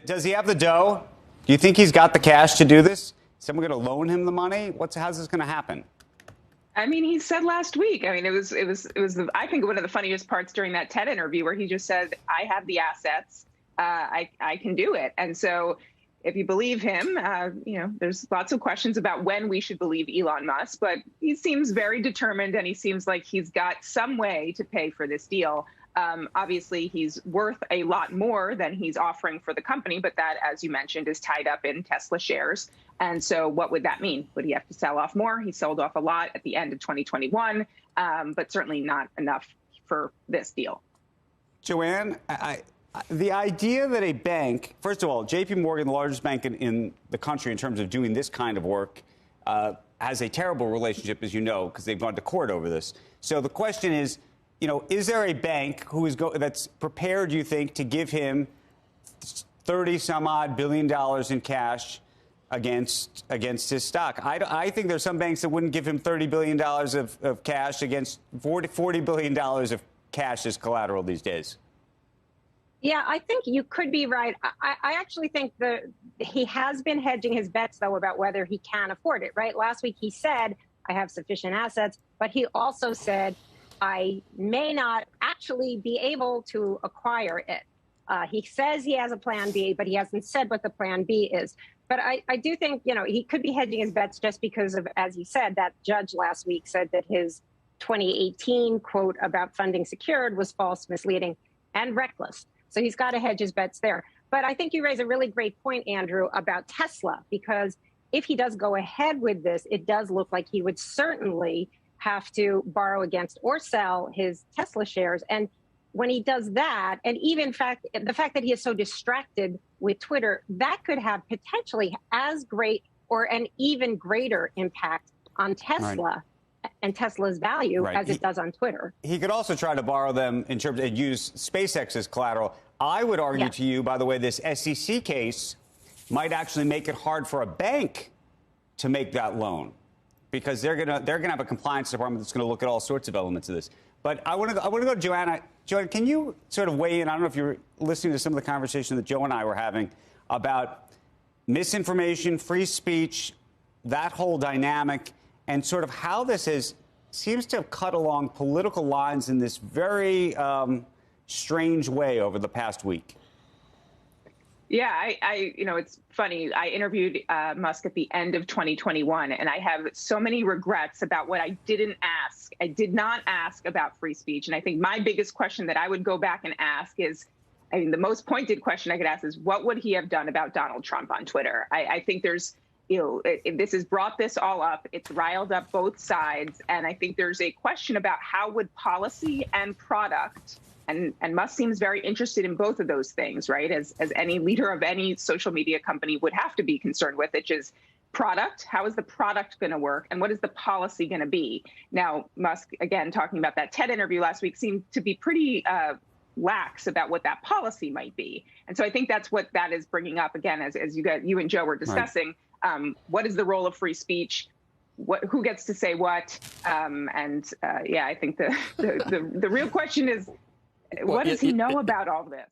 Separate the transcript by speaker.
Speaker 1: Does he have the dough? Do you think he's got the cash to do this? Is someone going to loan him the money? How's this going to happen?
Speaker 2: I mean, he said last week. I mean, it was I think one of the funniest parts during that TED interview where he just said, "I have the assets. I can do it." And so, if you believe him, there's lots of questions about when we should believe Elon Musk, but he seems very determined, and he seems like he's got some way to pay for this deal. Obviously, he's worth a lot more than he's offering for the company, but that, as you mentioned, is tied up in Tesla shares. And so what would that mean? Would he have to sell off more? He sold off a lot at the end of 2021, but certainly not enough for this deal.
Speaker 1: Joanne, the idea that a bank, first of all, J.P. Morgan, the largest bank in the country in terms of doing this kind of work, has a terrible relationship, as you know, because they've gone to court over this. So the question is, is there a bank that's prepared, you think, to give him 30-some-odd billion dollars in cash against his stock? I think there's some banks that wouldn't give him $30 billion of cash against $40 billion of cash as collateral these days.
Speaker 3: Yeah, I think you could be right. I actually think he has been hedging his bets, though, about whether he can afford it, right? Last week he said, I have sufficient assets, but he also said, I may not actually be able to acquire it. He says he has a plan B, but he hasn't said what the plan B is. But I do think, he could be hedging his bets just because of, as he said, that judge last week said that his 2018 quote about funding secured was false, misleading, and reckless. So he's got to hedge his bets there. But I think you raise a really great point, Andrew, about Tesla, because if he does go ahead with this, it does look like he would certainly have to borrow against or sell his Tesla shares. And when he does that, and even the fact that he is so distracted with Twitter, that could have potentially as great or an even greater impact on Tesla and Tesla's value as it does on Twitter.
Speaker 1: He could also try to borrow them in terms of use SpaceX as collateral. I would argue to you, by the way, this SEC case might actually make it hard for a bank to make that loan, because they're gonna have a compliance department that's going to look at all sorts of elements of this. But I want to go to Joanna. Joanna, can you sort of weigh in? I don't know if you're listening to some of the conversation that Joe and I were having about misinformation, free speech, that whole dynamic, and sort of how this seems to have cut along political lines in this very strange way over the past week.
Speaker 2: Yeah, it's funny. I interviewed Musk at the end of 2021, and I have so many regrets about what I didn't ask. I did not ask about free speech. And I think my biggest question that I would go back and ask is, the most pointed question I could ask is, what would he have done about Donald Trump on Twitter? I think there's, this has brought this all up. It's riled up both sides. And I think there's a question about how would policy and product, and Musk seems very interested in both of those things, right? As any leader of any social media company would have to be concerned with, which is product. How is the product going to work? And what is the policy going to be? Now, Musk, again, talking about that TED interview last week, seemed to be pretty lax about what that policy might be. And so I think that's what that is bringing up, again, as you and Joe were discussing. Right. What is the role of free speech? Who gets to say what? I think the real question is, what does he know about all this?